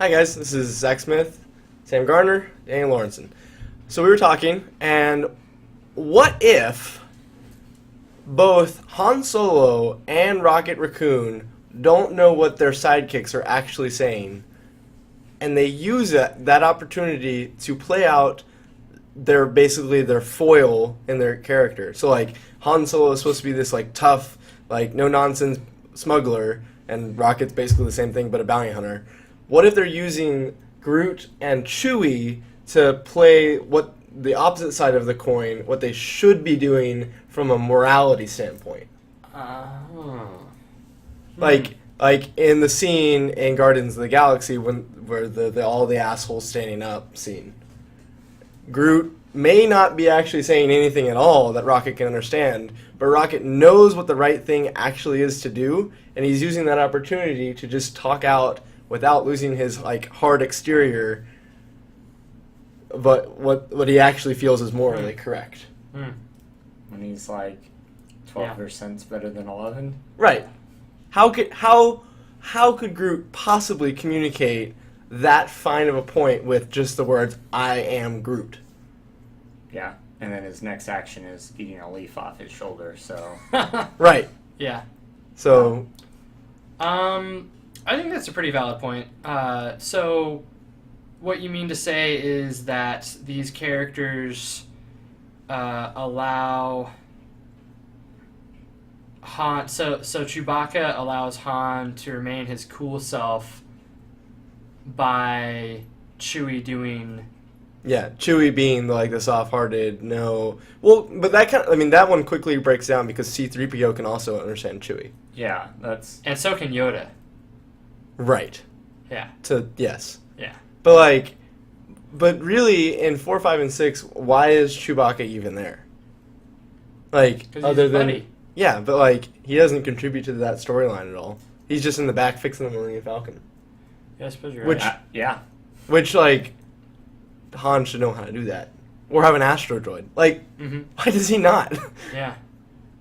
Hi guys, this is Zach Smith, Sam Garner, Daniel Lawrenson. So we were talking, and what if both Han Solo and Rocket Raccoon don't know what their sidekicks are actually saying, and they use that opportunity to play out basically their foil in their character. So like Han Solo is supposed to be this like tough, like no nonsense smuggler, and Rocket's basically the same thing but a bounty hunter. What if they're using Groot and Chewie to play what the opposite side of the coin, what they should be doing from a morality standpoint? Like in the scene in Guardians of the Galaxy where the all the assholes standing up scene. Groot may not be actually saying anything at all that Rocket can understand, but Rocket knows what the right thing actually is to do, and he's using that opportunity to just talk out without losing his like hard exterior, but what he actually feels is morally correct. When he's like 12% better than 11. Right. How could Groot possibly communicate that fine of a point with just the words "I am Groot"? Yeah, and then his next action is eating a leaf off his shoulder. So Right. Yeah. So I think that's a pretty valid point. So what you mean to say is that these characters allow Han... So Chewbacca allows Han to remain his cool self by Chewie doing... Yeah, Chewie being like the soft-hearted, no... Well, but that one quickly breaks down because C-3PO can also understand Chewie. yeah, that's And so can Yoda. Right. Yeah. Yes. Yeah. But really, in 4, 5, and 6, why is Chewbacca even there? Like, 'Cause other he's a than... buddy. Yeah, but like, he doesn't contribute to that storyline at all. He's just in the back fixing the Millennium Falcon. Yeah, I suppose you're Which- right. yeah. Which, like, Han should know how to do that. Or have an astro droid. Like, why does he not? Yeah.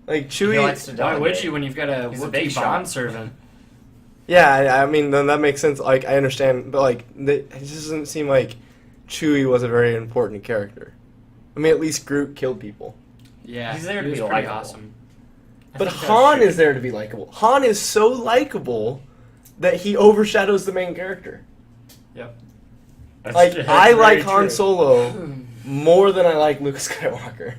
Like, He Chewie... likes to Why would delegate. you when you've got a He's a big Wookiee shot. bond servant? Yeah, I mean, then that makes sense. Like, I understand, but, like, it just doesn't seem like Chewie was a very important character. I mean, at least Groot killed people. Yeah, He's there to he was be pretty likable. awesome. But think that's Han true. is there to be likable. Han is so likable that he overshadows the main character. Yep. Like, That's I very like Han true. Solo more than I like Luke Skywalker.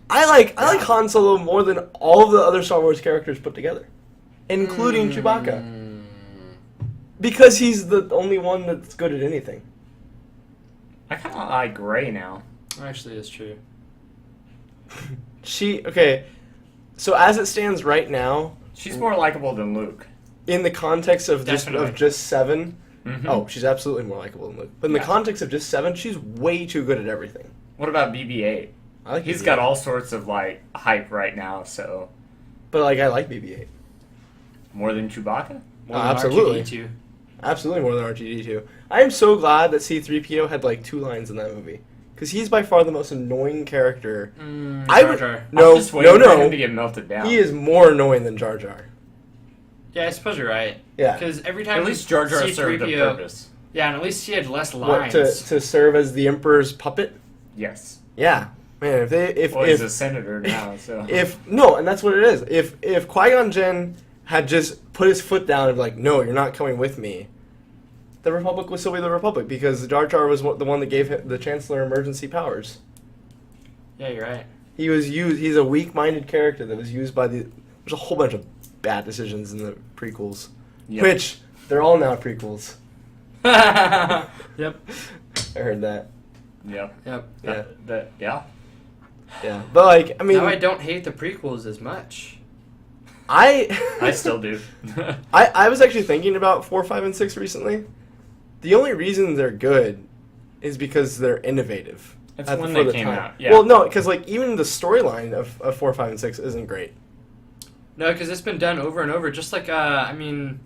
I like Han Solo more than all of the other Star Wars characters put together, including Chewbacca, because he's the only one that's good at anything. I kind of like Rey now. Actually, it's true. So as it stands right now, She's more likable than Luke. in the context of Definitely. just 7, Mhm. oh, she's absolutely more likable than Luke. But in the Yeah. context of just 7, she's way too good at everything. What about BB-8? I like He's BB-8. got all sorts of like hype right now. So But like, I like BB-8. more than Chewbacca. More Oh, than absolutely. R2-D2. Absolutely more than R2-D2. I am so glad that C-3PO had like 2 lines in that movie. Because he's by far the most annoying character. I Jar would- Jar. No, I'm just waiting for him to get melted down. He is more annoying than Jar Jar. Yeah, I suppose you're right. Yeah. Because every time At least Jar Jar served a C-3PO purpose. Yeah, and at least he had less What, lines. to serve as the Emperor's puppet? Yes. Yeah. Man, Well, he's a senator now, so. and that's what it is. If Qui-Gon Jinn had just put his foot down and be like, no, you're not coming with me, the Republic would still be the Republic because Jar Jar was the one that gave the Chancellor emergency powers. Yeah, you're right. He's a weak-minded character that was used by there's a whole bunch of bad decisions in the prequels, Yep. which they're all now prequels. Yep. I heard that. Yep. Yep. Yeah. Yeah. Yeah. But like, I mean, Now I don't hate the prequels as much. I still do. I was actually thinking about 4, 5, and 6 recently. The only reason they're good is because they're innovative. That's at- when for they the came time. out. Yeah. Well, no, because like even the storyline of 4, 5, and 6 isn't great. No, because it's been done over and over. Just like, I mean,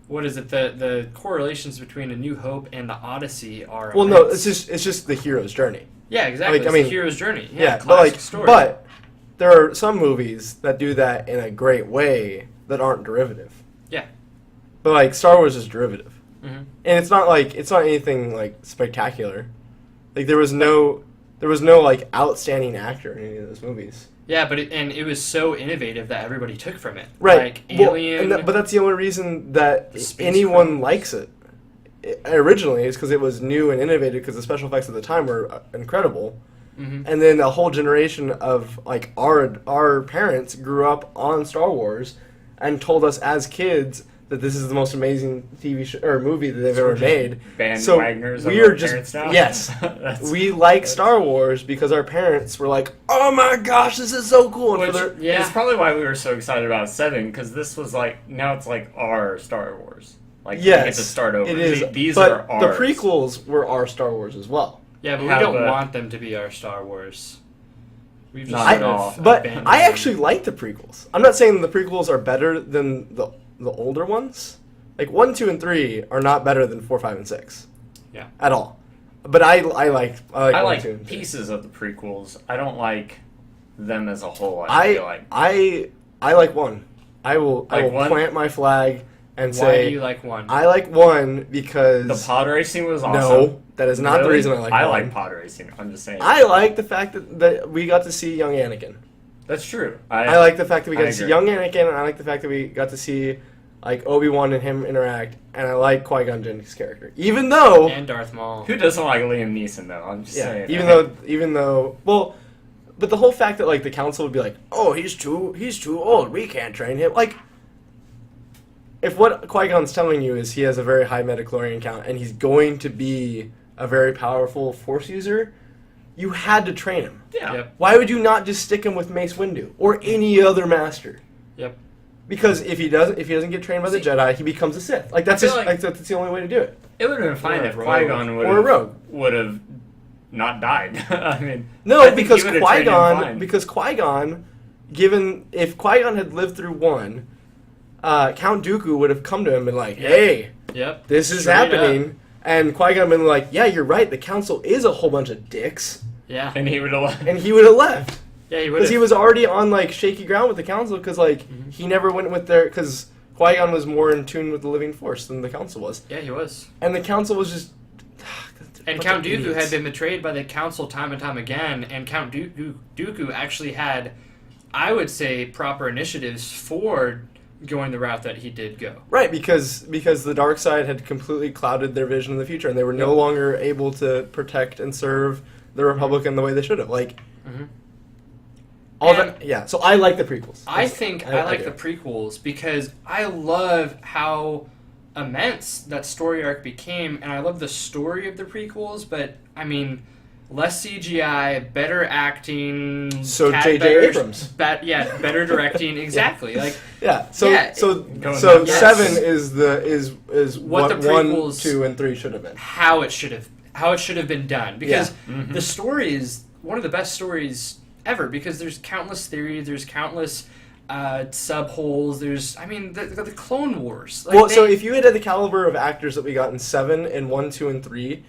what is it? The correlations between A New Hope and The Odyssey are. Well, no, immense. it's just the hero's journey. Yeah, exactly. like, I It's mean, the hero's journey. Yeah, Yeah, but classic like, story. but there are some movies that do that in a great way that aren't derivative. Yeah. But like Star Wars is derivative. Mhm. and it's not anything like spectacular. Like there was no like outstanding actor in any of those movies. Yeah, but it was so innovative that everybody took from it. Right. Like Well, Alien. but that's the only reason that The Space anyone Chronicles. likes it. Originally, is because it was new and innovative. Because the special effects at the time were incredible, Mhm. and then a whole generation of like our parents grew up on Star Wars, and told us as kids that this is the most amazing TV show or movie that they've ever made. So Bandwagoners we of are our just parents now? yes, That's- we like Star Wars because our parents were like, "Oh my gosh, this is so cool!" And Which for their, Yeah. is probably why we were so excited about 7, because this was like, now it's like our Star Wars. Like, we get yes, to start over. it is. These but are ours. the prequels were our Star Wars as well. Yeah, but we Yeah, don't but- want them to be our Star Wars. We've just Not at sort of all. But abandoned I them. actually like the prequels. I'm not saying the prequels are better than the older ones. Like 1, 2, and 3 are not better than 4, 5, and 6. Yeah. At all. But I like I 1, like 2, and 3. pieces of the prequels. I don't like them as a whole. I feel like. I like 1. I will Like 1? plant my flag and Why say do you like one? I like 1 because The pod racing was awesome. no, that is not the Really? reason I like I 1. like pod racing. I'm just saying. I like the fact that we got to see young Anakin. That's true. I like the fact that we got I to see agree. young Anakin, and I like the fact that we got to see like Obi-Wan and him interact, and I like Qui-Gon Jinn's character. Even though And Darth Maul. Who doesn't like Liam Neeson though? I'm just saying. even though well, but the whole fact that like the council would be like, "Oh, he's too old. We can't train him." Like if what Qui-Gon's telling you is he has a very high metachlorian count and he's going to be a very powerful force user, you had to train him. Yeah. Yep. Why would you not just stick him with Mace Windu or any other master? Yep. Because if he doesn't get trained by the Jedi, he becomes a Sith. Like that's I feel just like- that's the only way to do it. It would have been fine Or a if rogue. Qui-Gon Or a rogue. would have not died. I mean, I No, think because he would have trained him Qui-Gon, fine. if Qui-Gon had lived through 1, Count Dooku would have come to him and been like, "Hey, Yep. this is Straight happening," up. and Qui-Gon been like, "Yeah, you're right. The Council is a whole bunch of dicks," Yeah. And he would have. and he would have left. Yeah, he would. Because he was already on like shaky ground with the council. Because like Mhm. he never went with their. Because Qui-Gon was more in tune with the living force than the council was, Yeah, he was. and the council was just. And bunch Count of Dooku idiots. had been betrayed by the council time and time again, and Count Dooku actually had, I would say, proper initiatives for going the route that he did go. Right, because the dark side had completely clouded their vision of the future, and they were no Yep. longer able to protect and serve the Republic in the way they should have. Like Mhm. all And- that. Yeah. So I like the prequels. I think I like do. the prequels because I love how immense that story arc became, and I love the story of the prequels. But I mean, less CGI, better acting. So J.J. better- Abrams. Better directing. Exactly. Like Yeah. So Yeah, going so nuts. 7 is is What what the 1, prequels- 2, and 3 should have been. how it should have been done, because Mhm. the story is one of the best stories ever, because there's countless theories, there's countless sub-holes, there's the Clone Wars. Like, Well, so if you had the caliber of actors that we got in 7 and 1, 2, and 3,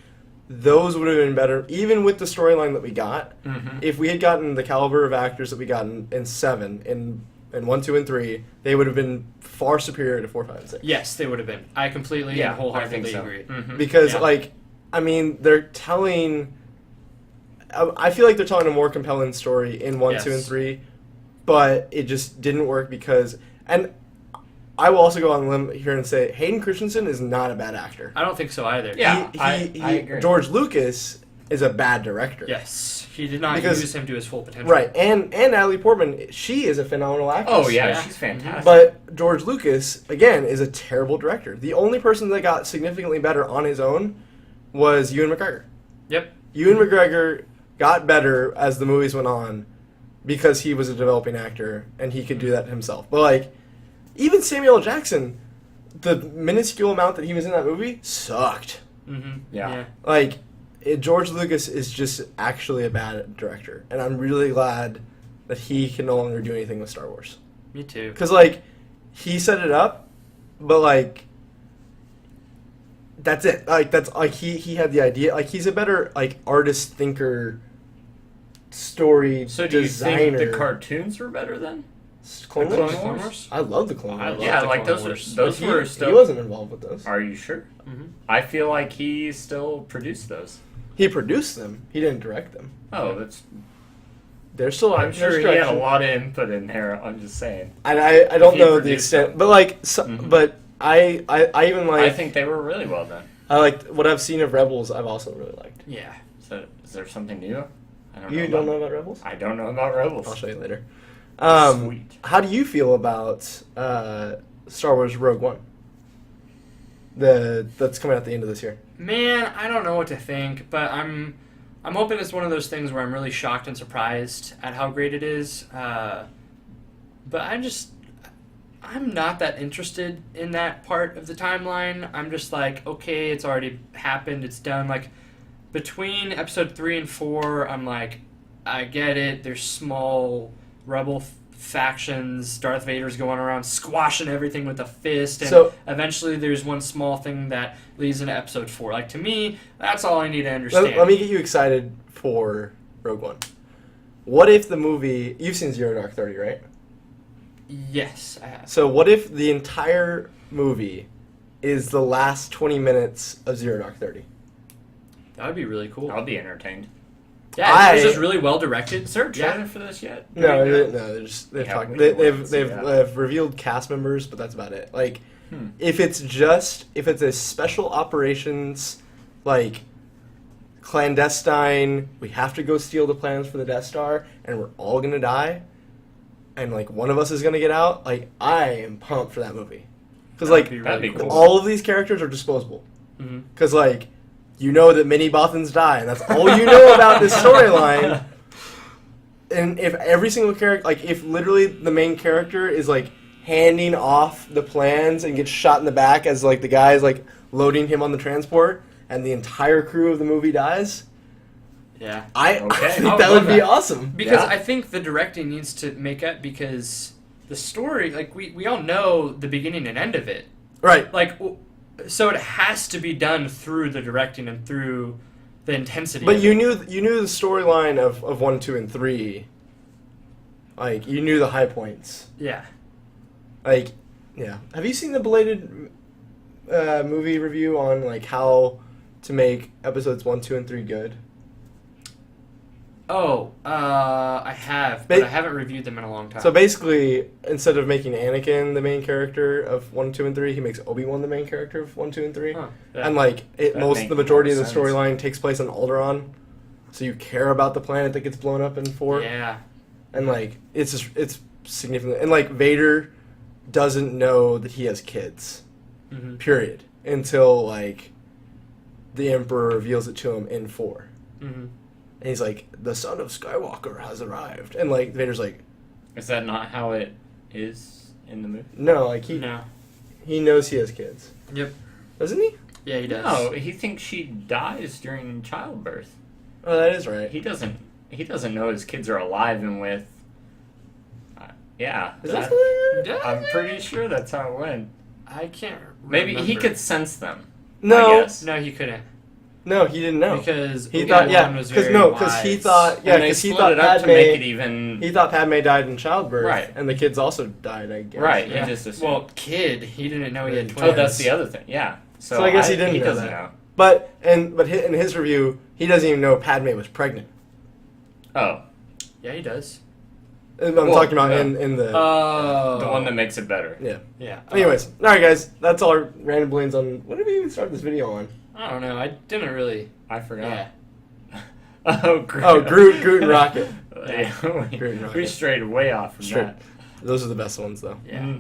those would have been better, even with the storyline that we got. Mhm. If we had gotten the caliber of actors that we got in 7 and 1, 2, and 3, they would have been far superior to 4, 5, and 6. yes, they would have been. I completely Yeah, and wholeheartedly I think so. agree. Mhm. Because, Yeah. like, I mean, they're telling. I feel like they're telling a more compelling story in 1, 2, and Yes. 3, but it just didn't work because. And I will also go on a limb here and say Hayden Christensen is not a bad actor. I don't think so either. Yeah. I agree. George Lucas is a bad director. Yes, he did not Because- use him to his full potential. Right, and Natalie Portman, she is a phenomenal actress. Oh yeah, Yeah. she's fantastic. But George Lucas, again, is a terrible director. The only person that got significantly better on his own was Ewan McGregor. Yep. Ewan McGregor got better as the movies went on because he was a developing actor and he could do that himself. But like, even Samuel L. Jackson, the minuscule amount that he was in that movie sucked. Mm-hmm. Yeah. Like, George Lucas is just actually a bad director, and I'm really glad that he can no longer do anything with Star Wars. Me too. Because like, he set it up, but like, that's it. Like that's like he had the idea. Like he's a better like artist thinker, story So do you designer. think the cartoons were better then? Clone The Wars? Clone Wars? I love the Clone I Wars. love Yeah, the like Clone those Wars. those he, were he still. wasn't involved with those. Are you sure? Mhm. I feel like he still produced those. He produced them. He didn't direct them. Oh, that's. They're still. I'm sure there's he had a direction. lot of input in there. I'm just saying. And I don't He know the produced extent, them. but like, Mhm. but I even like. I think they were really well done. I liked what I've seen of Rebels. I've also really liked. Yeah. So, is there something new? I don't You know. don't know about Rebels? I don't know about Rebels. I'll show you later. Sweet. How do you feel about Star Wars Rogue One? That's coming out at the end of this year. Man, I don't know what to think, but I'm hoping it's one of those things where I'm really shocked and surprised at how great it is. But I'm not that interested in that part of the timeline. I'm just like, okay, it's already happened, it's done. Like between episode 3 and 4, I'm like, I get it. There's small rebel factions. Darth Vader's going around squashing everything with a fist, and So- eventually there's one small thing that leads into episode 4. Like to me, that's all I need to understand. Let me get you excited for Rogue One. What if the movie... You've seen Zero Dark 30, right? Yes, I have. So what if the entire movie is the last 20 minutes of Zero Dark 30? That would be really cool. I'll be entertained. Yeah, it was just really well directed. Is there a Yeah. trailer for this yet? No, Do we know? they've Yeah, talked. we They, can wait and they've see they've, that. they've revealed cast members, but that's about it. Like, Hmm. if it's a special operations, like clandestine, we have to go steal the plans for the Death Star, and we're all gonna die, and like one of us is gonna get out. Like, I am pumped for that movie, because like That'd be cool. all of these characters are disposable. Mhm. Because like, you know that many Bothans die, and that's all you know about this storyline. And if every single character, like, if literally the main character is like handing off the plans and gets shot in the back as like the guy is like loading him on the transport, and the entire crew of the movie dies, Yeah. I Okay. think I would that would love be that. awesome. Because Yeah. I think the directing needs to make up, because the story, like, we all know the beginning and end of it. Right. Like, so it has to be done through the directing and through the intensity. But of you it. knew the storyline of 1, 2, and 3. Like, you knew the high points. Yeah. Like, yeah. Have you seen the belated movie review on like how to make episodes 1, 2, and 3 good? Oh, I have, but I haven't reviewed them in a long time. So basically, instead of making Anakin the main character of 1, 2, and 3, he makes Obi-Wan the main character of 1, 2, and 3. Huh, yeah. And like That the makes majority of more the sense. storyline takes place on Alderaan, so you care about the planet that gets blown up in 4. Yeah. And like it's significant. And like Vader doesn't know that he has kids. Mm-hmm. Period. Until like the Emperor reveals it to him in 4. Mm-hmm. And he's like, the son of Skywalker has arrived. And like Vader's like, Is that not how it is in the movie? no, like No. he knows he has kids. Yep. Doesn't he? Yeah, he does. No, he thinks she dies during childbirth. Oh, that is right. He doesn't know his kids are alive and with. Yeah, Is that Does I'm he? pretty sure that's how it went. I can't Maybe he remember. could sense them. I No, guess. No, he couldn't. no, he didn't know. Because He Obi-Wan thought, yeah, was because very he wise. thought, yeah, and they because he split thought it up Padme, to make it even. he thought Padme died in childbirth, Right. and the kids also died. I guess. Right. Yeah. He just assumed. Well, kid, he didn't know he had twins. Oh, that's the other thing. Yeah. So I guess he didn't know doesn't that. know. But in his review, he doesn't even know Padme was pregnant. Oh, Yeah, he does. I'm Well, talking about yeah. in the Oh. the one that makes it better. yeah. Yeah. Anyways, all right, guys, that's all our random blames on. What did we even start this video on? I don't know. I didn't really. I forgot. Yeah. Oh, Groot. Oh, Groot and Rocket. Yeah, Groot and we Rocket. strayed way off from Straight. that. Those are the best ones, though. Yeah. Mm.